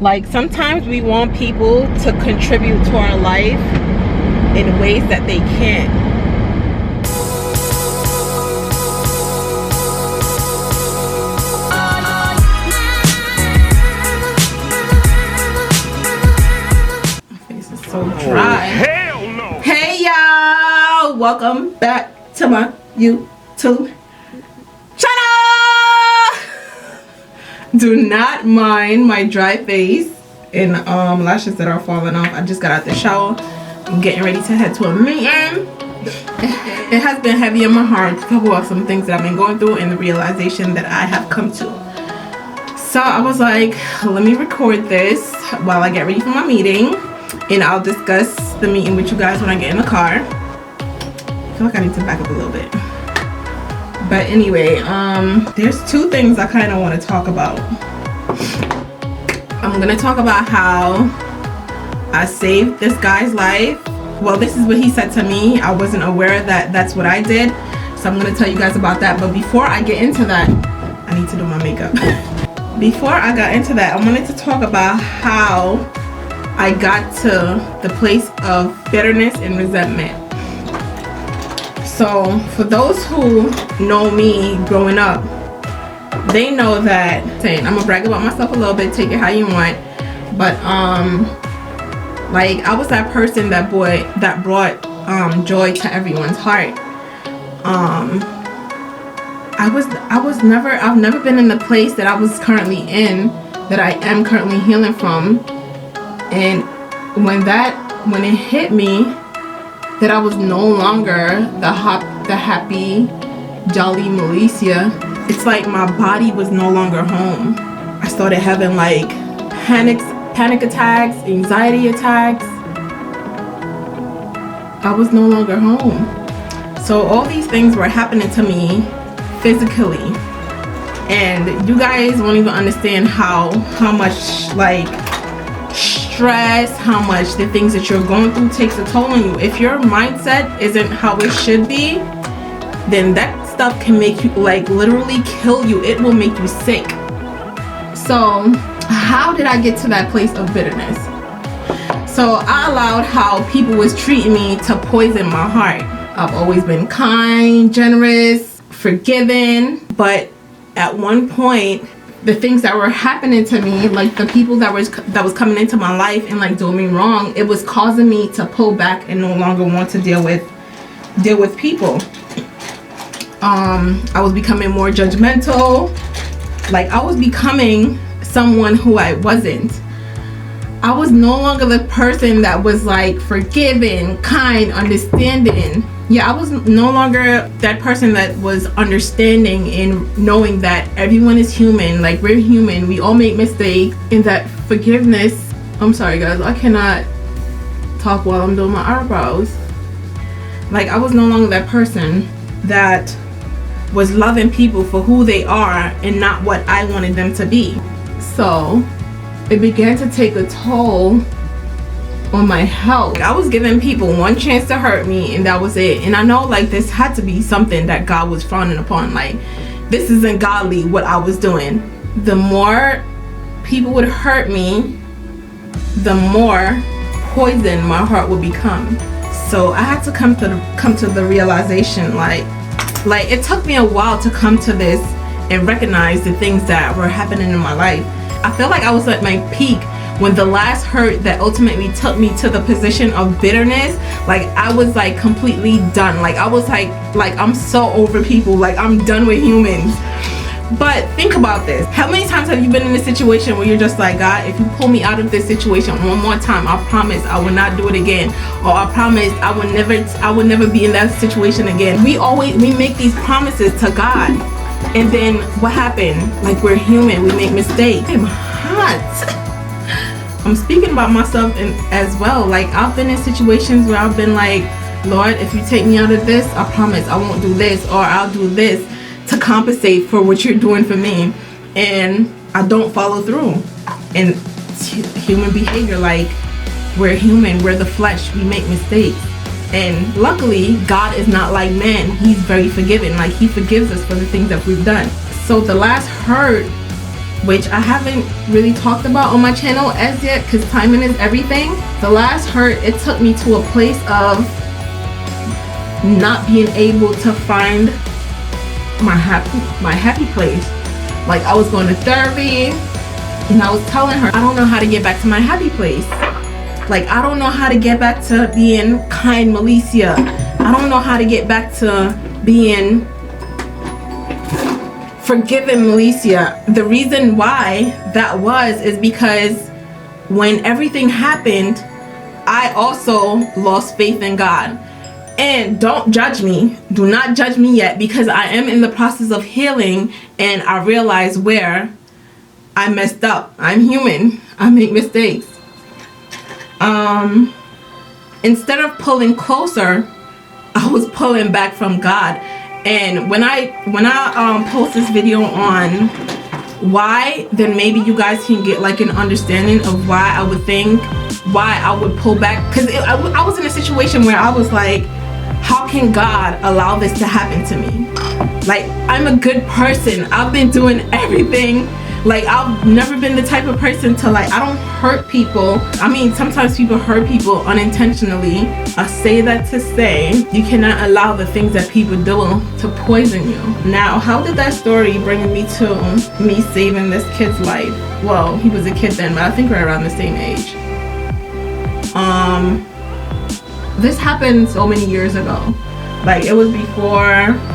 Like, sometimes we want people to contribute to our life in ways that they can't. My face is so dry. Hell no! Hey y'all! Welcome back to my YouTube channel! Do not mind my dry face and lashes that are falling off. I just got out the shower. I'm getting ready to head to a meeting. It has been heavy on my heart to talk about some things that I've been going through and the realization that I have come to. So I was like, let me record this while I get ready for my meeting, and I'll discuss the meeting with you guys when I get in the car. I feel like I need to back up a little bit. But anyway, there's two things I kind of want to talk about. I'm gonna talk about how I saved this guy's life. Well, this is what he said to me. I wasn't aware that that's what I did, so I'm gonna tell you guys about that. But before I get into that, I need to do my makeup. Before I got into that, I wanted to talk about how I got to the place of bitterness and resentment. So for those who know me growing up, they know that, I'm gonna brag about myself a little bit, take it how you want, but like, I was that person that brought joy to everyone's heart. I've never been in the place that I was currently in, that I am currently healing from. And when it hit me that I was no longer the happy, jolly Melesia, it's like my body was no longer home. I started having like panic attacks, anxiety attacks. I was no longer home. So all these things were happening to me physically, and you guys won't even understand how much like stress, how much the things that you're going through takes a toll on you. If your mindset isn't how it should be, then that stuff can make you, like, literally kill you. It will make you sick. So how did I get to that place of bitterness? So I allowed how people was treating me to poison my heart. I've always been kind, generous, forgiving, but at one point, the things that were happening to me, like the people that was coming into my life and like doing me wrong, it was causing me to pull back and no longer want to deal with people. I was becoming more judgmental. Like, I was becoming someone who I wasn't. I was no longer the person that was like forgiving, kind, understanding. Yeah, I was no longer that person that was understanding and knowing that everyone is human. Like, we're human, we all make mistakes, and that forgiveness. I'm sorry guys, I cannot talk while I'm doing my eyebrows. Like, I was no longer that person that was loving people for who they are and not what I wanted them to be. So it began to take a toll on my health. I was giving people one chance to hurt me, and that was it. And I know, like, this had to be something that God was frowning upon. Like, this isn't godly what I was doing. The more people would hurt me, the more poison my heart would become. So I had to come to the realization, like it took me a while to come to this and recognize the things that were happening in my life. I feel like I was at my peak when the last hurt that ultimately took me to the position of bitterness, like, I was like completely done. Like, I was like I'm so over people. Like, I'm done with humans. But think about this. How many times have you been in a situation where you're just like, God, if you pull me out of this situation one more time, I promise I will not do it again, or I promise I will never be in that situation again. We make these promises to God, and then what happened? Like, we're human, we make mistakes. I'm hot. I'm speaking about myself as well. Like, I've been in situations where I've been like, Lord, if you take me out of this, I promise I won't do this, or I'll do this to compensate for what you're doing for me, and I don't follow through. And human behavior, like, we're human, we're the flesh, we make mistakes. And luckily, God is not like man. He's very forgiving. Like, he forgives us for the things that we've done. So the last hurt which I haven't really talked about on my channel as yet because timing is everything. The last hurt, it took me to a place of not being able to find my happy place. Like, I was going to therapy and I was telling her, I don't know how to get back to my happy place. Like, I don't know how to get back to being kind Melesia. I don't know how to get back to being forgiving Melesia. The reason why that is because when everything happened, I also lost faith in God. And don't judge me. Do not judge me yet, because I am in the process of healing and I realize where I messed up. I'm human. I make mistakes. Instead of pulling closer, I was pulling back from God. And when I post this video on why, then maybe you guys can get like an understanding of why I would pull back. Because I was in a situation where I was like, how can God allow this to happen to me? Like, I'm a good person. I've been doing everything. Like, I've never been the type of person to, like, I don't hurt people. I mean, sometimes people hurt people unintentionally. I say that to say you cannot allow the things that people do to poison you. Now, how did that story bring me to me saving this kid's life? Well, he was a kid then, but I think we're around the same age. This happened so many years ago. Like, it was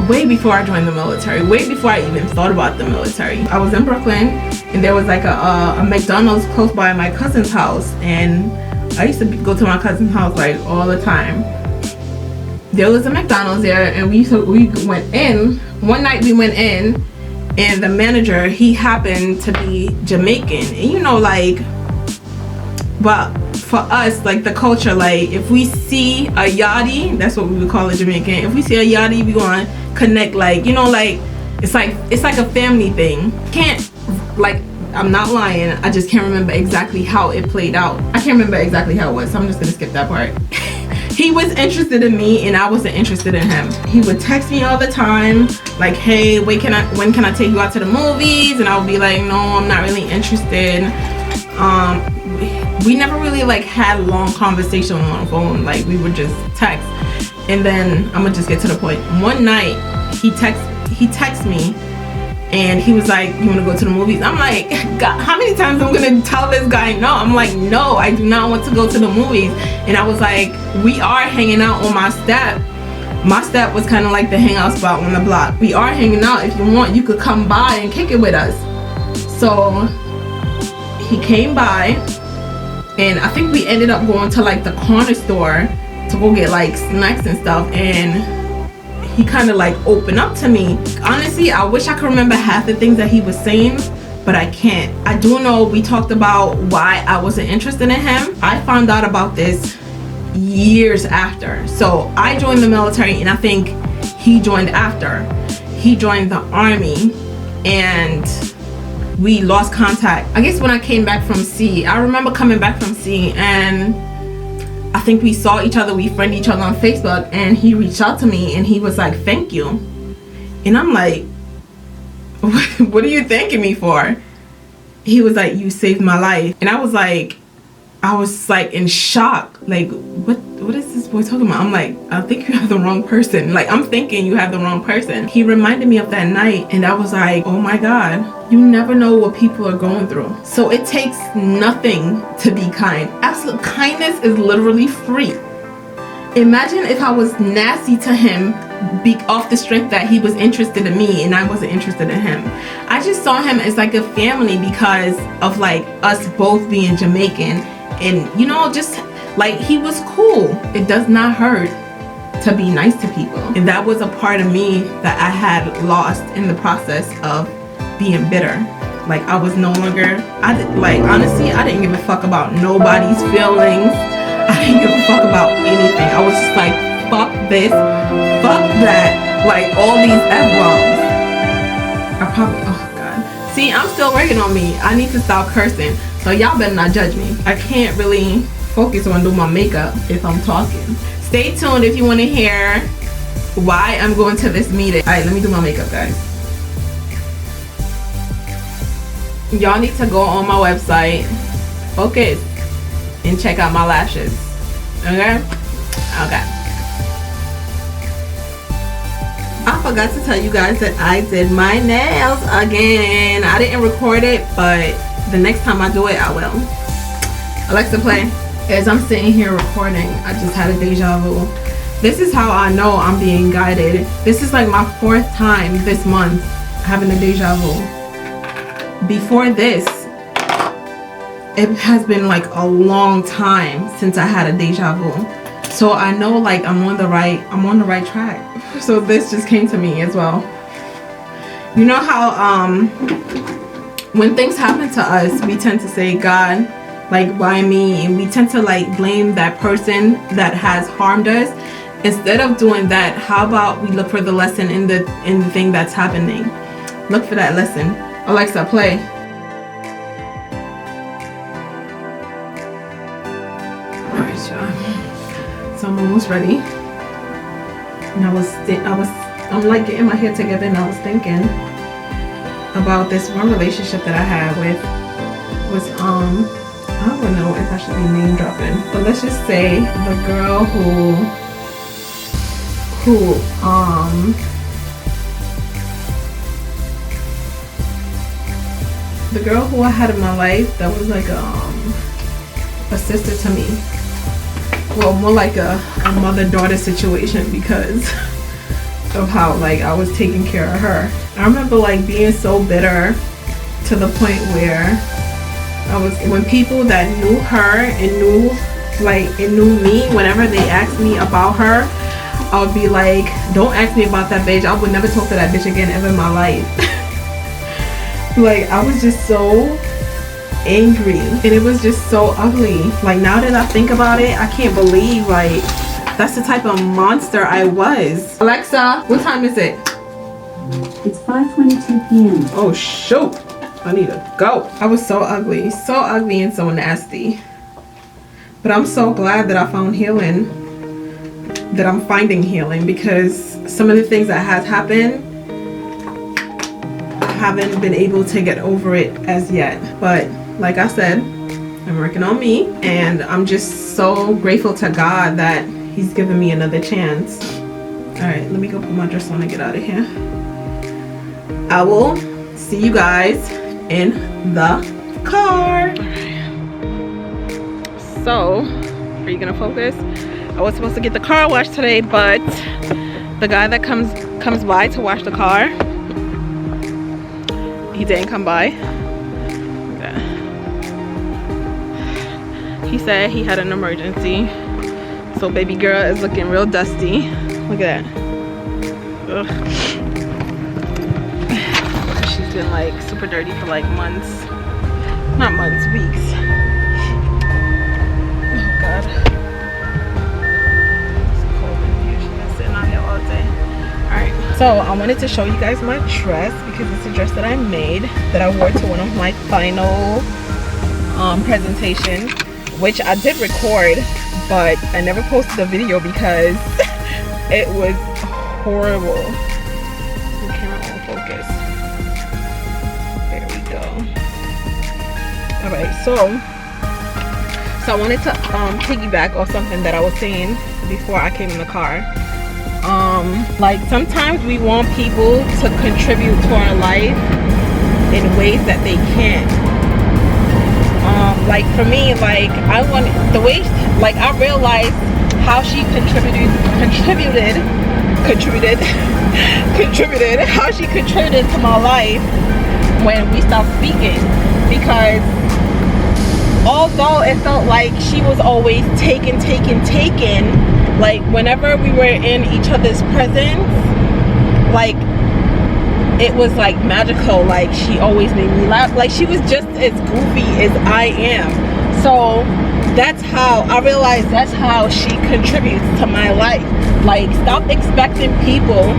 way before I joined the military, way before I even thought about the military. I was in Brooklyn and there was like a McDonald's close by my cousin's house, and I used to go to my cousin's house like all the time. There was a McDonald's there, and we went in. One night we went in and the manager, he happened to be Jamaican. And you know, like, but for us, like the culture, like if we see a yachty, that's what we would call it, Jamaican. If we see a yachty, we gonna connect, like, you know, like it's like a family thing. Can't, like, I'm not lying, I just can't remember exactly how it played out. I can't remember exactly how it was, so I'm just gonna skip that part. He was interested in me and I wasn't interested in him. He would text me all the time, like, hey, when can I take you out to the movies? And I would be like, no, I'm not really interested. We never really like had long conversation on the phone. Like, we would just text. And then I'm gonna just get to the point. One night he texted me and he was like, you wanna go to the movies? I'm like, God, how many times I'm gonna tell this guy no? I'm like, no, I do not want to go to the movies. And I was like, we are hanging out on my step. My step was kind of like the hangout spot on the block. We are hanging out. If you want, you could come by and kick it with us. So he came by, and I think we ended up going to like the corner store to go get like snacks and stuff, and he kind of like opened up to me. Honestly, I wish I could remember half the things that he was saying, but I can't. I do know we talked about why I wasn't interested in him. I found out about this years after. So I joined the military, and I think he joined after. He joined the army, and we lost contact. I guess when I came back from sea, I remember coming back from sea, and I think we saw each other, we friended each other on Facebook, and he reached out to me and he was like, thank you. And I'm like, what are you thanking me for? He was like, you saved my life. And I was like in shock. Like, what is this boy talking about? I'm like, I think you have the wrong person. Like, I'm thinking you have the wrong person. He reminded me of that night, and I was like, oh my God, you never know what people are going through. So it takes nothing to be kind. Absolute kindness is literally free. Imagine if I was nasty to him off the strength that he was interested in me and I wasn't interested in him. I just saw him as like a family because of like us both being Jamaican, and you know, just like, he was cool. It does not hurt to be nice to people. And that was a part of me that I had lost in the process of being bitter. Like, I was no longer, honestly, I didn't give a fuck about nobody's feelings. I didn't give a fuck about anything. I was just like, fuck this, fuck that, like all these F-bombs. I probably, oh God. See, I'm still working on me. I need to stop cursing. So y'all better not judge me. I can't really focus on doing my makeup if I'm talking. Stay tuned if you want to hear why I'm going to this meeting. All right, let me do my makeup, guys. y'all need to go on my website, focus, and check out my lashes. Okay? I forgot to tell you guys that I did my nails again. I didn't record it, but the next time I do it, I will. Alexa, play. As I'm sitting here recording, I just had a deja vu. This is how I know I'm being guided. This is like my 4th time this month having a deja vu. Before this, it has been like a long time since I had a deja vu. So I know like I'm on the right track. So this just came to me as well. You know how when things happen to us, we tend to say, God, like, why me? And we tend to like blame that person that has harmed us. Instead of doing that, how about we look for the lesson in the thing that's happening? Look for that lesson. Alexa, play. Alright, y'all. So I'm almost ready. And I'm like getting my hair together, and I was thinking about this one relationship that I had was I don't know if I should be name dropping, but let's just say the girl who I had in my life that was like a sister to me. Well, more like a mother-daughter situation because of how like I was taking care of her. I remember like being so bitter to the point where when people that knew her and knew me, whenever they asked me about her, I would be like, don't ask me about that bitch. I would never talk to that bitch again ever in my life. Like, I was just so angry, and it was just so ugly. Like, now that I think about it, I can't believe like that's the type of monster I was. Alexa, what time is it? It's 5:22 p.m. Oh shoot, I need to go. I was so ugly and so nasty. But I'm so glad that I found healing, that I'm finding healing, because some of the things that has happened, I haven't been able to get over it as yet. But like I said, I'm working on me, and I'm just so grateful to God that He's given me another chance. All right, let me go put my dress on and get out of here. I will see you guys in the car. So, are you gonna focus? I was supposed to get the car washed today, but the guy that comes by to wash the car, he didn't come by. He said he had an emergency. So baby girl is looking real dusty. Look at that. Ugh. She's been like super dirty for like months. Not months, weeks. Oh God. It's cold in here. She's been sitting out here all day. Alright. So I wanted to show you guys my dress, because it's a dress that I made, that I wore to one of my final presentation, which I did record, but I never posted a video because it was horrible. The camera won't focus. There we go. Alright, so I wanted to piggyback off something that I was saying before I came in the car. Like, sometimes we want people to contribute to our life in ways that they can't. Like for me, like I realized how she contributed how she contributed to my life when we stopped speaking, because although it felt like she was always taking, like whenever we were in each other's presence, like it was like magical. Like she always made me laugh. Like she was just as goofy as I am. So that's how I realized that's how she contributes to my life. Like, stop expecting people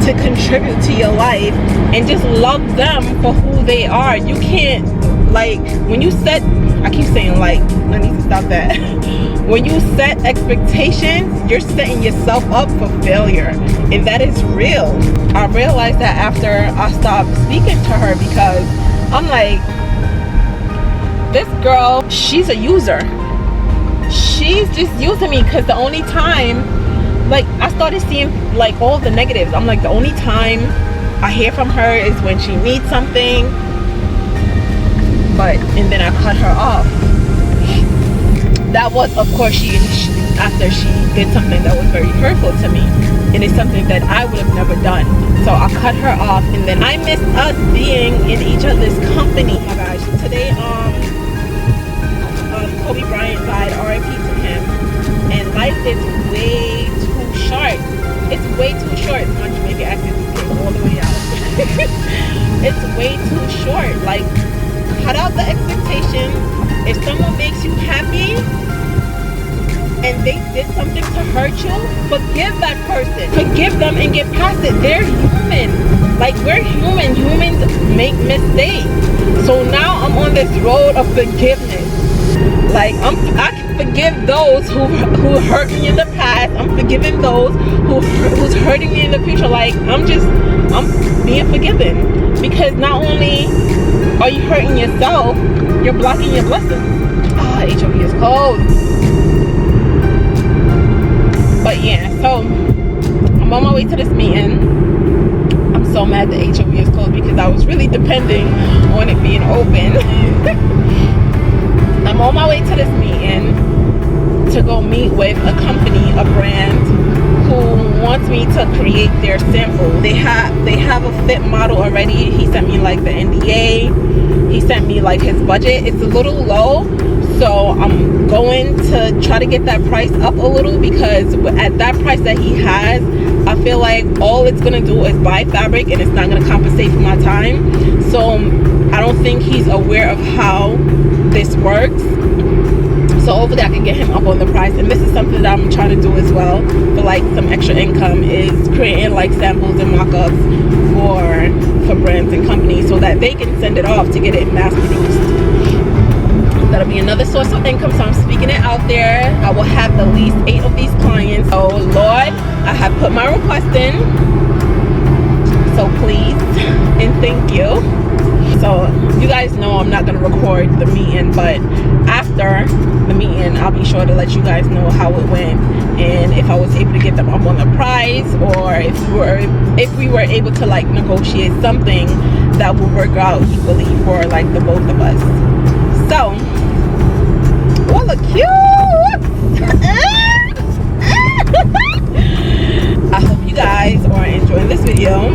to contribute to your life and just love them for who they are. You can't, like, when you set, I keep saying like, I need to stop that. When you set expectations, you're setting yourself up for failure, and that is real. I realized that after I stopped speaking to her, because I'm like, this girl, she's a user. She's just using me, because the only time, like, I started seeing like all the negatives. I'm like, the only time I hear from her is when she needs something. And then I cut her off. That was, of course, after she did something that was very hurtful to me, and it's something that I would have never done. So I cut her off, and then I missed us being in each other's company. Oh my gosh, today Kobe Bryant died, RIP to him, and life is way too short. It's way too short. My Jamaican accent came all the way out. It's way too short. Like, cut out the expectation. If someone makes you happy and they did something to hurt you, forgive that person. Forgive them and get past it. They're human. Like, we're human. Humans make mistakes. So now I'm on this road of forgiveness. Like, I can forgive those who hurt me in the past. I'm forgiving those who's hurting me in the future. Like, I'm being forgiven. Because not only are you hurting yourself, you're blocking your blessings. HOV is closed. But yeah, so I'm on my way to this meeting. I'm so mad that HOV is closed, because I was really depending on it being open. I'm on my way to this meeting to go meet with a company, a brand, who wants me to create their sample. They have a fit model already. He sent me like the NDA. He sent me like his budget. It's a little low, so I'm going to try to get that price up a little, because at that price that he has, I feel like all it's gonna do is buy fabric, and it's not gonna compensate for my time. So I don't think he's aware of how this works. So hopefully I can get him up on the price. And this is something that I'm trying to do as well for like some extra income, is creating like samples and mock-ups for brands and companies, so that they can send it off to get it mass produced. That'll be another source of income. So I'm speaking it out there. I will have at least 8 of these clients. Oh Lord, I have put my request in, so please and thank you. So you guys know I'm not going to record the meeting, but after the meeting I'll be sure to let you guys know how it went, and if I was able to get them up on the price, or if we were able to like negotiate something that will work out equally for like the both of us. So, oh look cute. I hope you guys are enjoying this video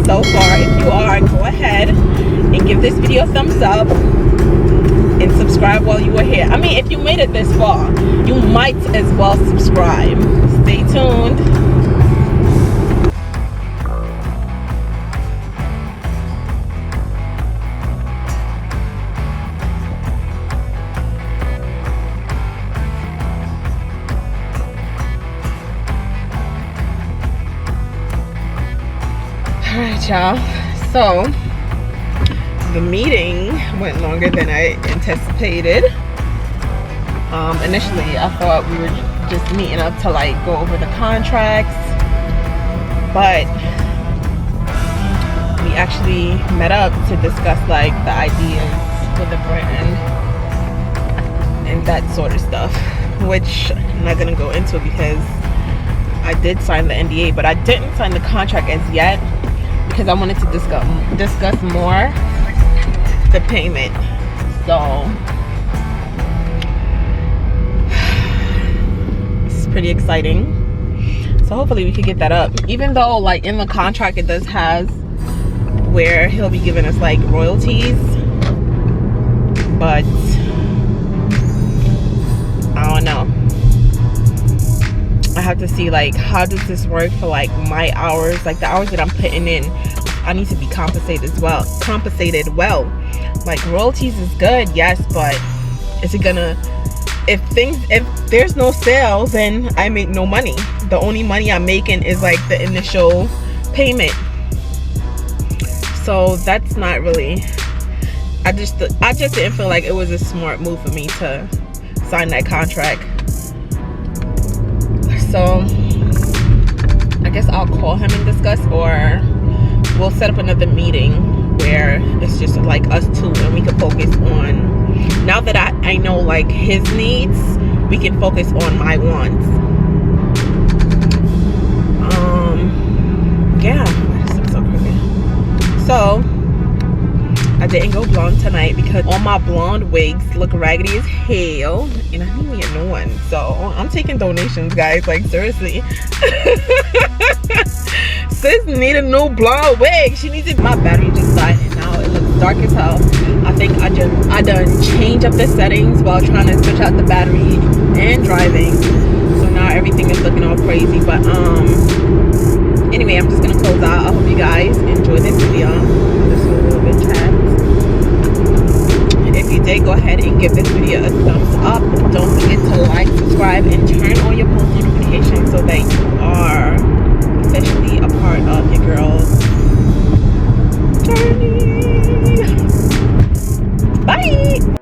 so far. If you are, go ahead and give this video a thumbs up and subscribe while you are here. I mean, if you made it this far, you might as well subscribe. Stay tuned. Alright, y'all. So the meeting went longer than I anticipated. Initially I thought we were just meeting up to like go over the contracts, but we actually met up to discuss like the ideas for the brand and that sort of stuff, which I'm not gonna go into because I did sign the NDA, but I didn't sign the contract as yet, because I wanted to discuss more the payment. So it's pretty exciting. So hopefully we can get that up, even though like in the contract it does has where he'll be giving us like royalties, but I don't know. I have to see like how does this work for like my hours, like the hours that I'm putting in. I need to be compensated well. Like royalties is good, yes, but is it gonna, if there's no sales, then I make no money. The only money I'm making is like the initial payment. So that's not really, I just didn't feel like it was a smart move for me to sign that contract. So I guess I'll call him and discuss, or we'll set up another meeting where it's just like us two, and we can focus on, now that I know like his needs, we can focus on my wants. Yeah, that's so crazy. So I didn't go blonde tonight because all my blonde wigs look raggedy as hell, and I need me a new one. So I'm taking donations, guys, like seriously. Sis need a new blonde wig. She needs it. My battery just died and now it looks dark as hell. I think I done change up the settings while trying to switch out the battery and driving. So now everything is looking all crazy. But anyway, I'm just gonna close out. I hope you guys enjoy this video. Just a little bit chat. If you did, go ahead and give this video a thumbs up. Don't forget to like, subscribe, and turn on your post notifications so that you are officially a part of your girl's journey. Bye.